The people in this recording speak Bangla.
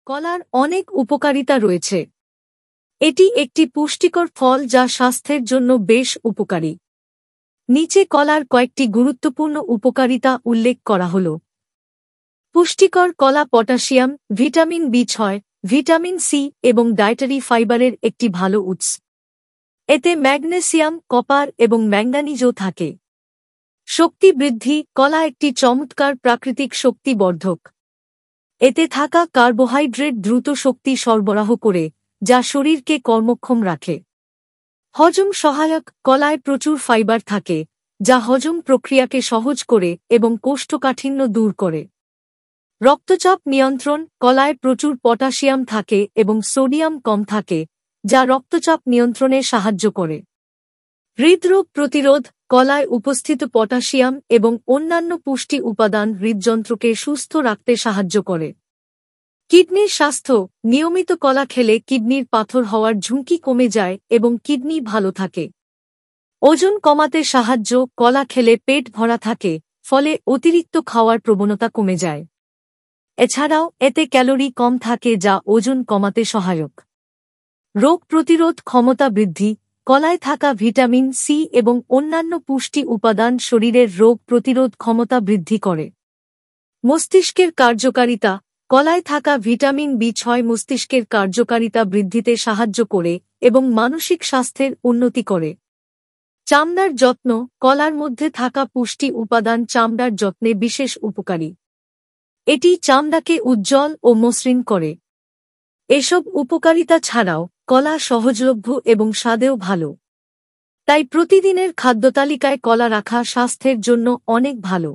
কলার অনেক উপকারিতা রয়েছে। এটি একটি পুষ্টিকর ফল যা স্বাস্থ্যের জন্য বেশ উপকারী। নিচে কলার কয়েকটি গুরুত্বপূর্ণ উপকারিতা উল্লেখ করা হল। পুষ্টিকর কলা পটাশিয়াম, ভিটামিন বি6, ভিটামিন সি এবং ডায়েটারি ফাইবারের একটি ভালো উৎস। এতে ম্যাগনেসিয়াম, কপার এবং ম্যাঙ্গানিজও থাকে। শক্তি বৃদ্ধি, কলা একটি চমৎকার প্রাকৃতিক শক্তিবর্ধক। এতে থাকা কার্বোহাইড্রেট দ্রুত শক্তি সরবরাহ করে, যা শরীরকে কর্মক্ষম রাখে। হজম সহায়ক, কলায় প্রচুর ফাইবার থাকে, যা হজম প্রক্রিয়াকে সহজ করে এবং কোষ্ঠকাঠিন্য দূর করে। রক্তচাপ নিয়ন্ত্রণ, কলায় প্রচুর পটাশিয়াম থাকে এবং সোডিয়াম কম থাকে, যা রক্তচাপ নিয়ন্ত্রণে সাহায্য করে। হৃদরোগ প্রতিরোধ, কলায় উপস্থিত পটাশিয়াম এবং অন্যান্য পুষ্টি উপাদান হৃদযন্ত্রকে সুস্থ রাখতে সাহায্য করে। কিডনির স্বাস্থ্য, নিয়মিত কলা খেলে কিডনির পাথর হওয়ার ঝুঁকি কমে যায় এবং কিডনি ভালো থাকে। ওজন কমাতে সাহায্য, কলা খেলে পেট ভরা থাকে, ফলে অতিরিক্ত খাওয়ার প্রবণতা কমে যায়। এছাড়াও এতে ক্যালোরি কম থাকে যা ওজন কমাতে সহায়ক। রোগ প্রতিরোধ ক্ষমতা বৃদ্ধি, কলায় থাকা ভিটামিন সি এবং অন্যান্য পুষ্টি উপাদান শরীরের রোগ প্রতিরোধ ক্ষমতা বৃদ্ধি করে। মস্তিষ্কের কার্যকারিতা, কলায় থাকা ভিটামিন বি6 মস্তিষ্কের কার্যকারিতা বৃদ্ধিতে সাহায্য করে এবং মানসিক স্বাস্থ্যের উন্নতি করে। চামড়ার যত্ন, কলার মধ্যে থাকা পুষ্টি উপাদান চামড়ার যত্নে বিশেষ উপকারী। এটি চামড়াকে উজ্জ্বল ও মসৃণ করে। এসব উপকারিতা ছাড়াও কলা সহজলভ্য এবং স্বাদেও ভালো। তাই প্রতিদিনের খাদ্যতালিকায় কলা রাখা স্বাস্থ্যের জন্য অনেক ভালো।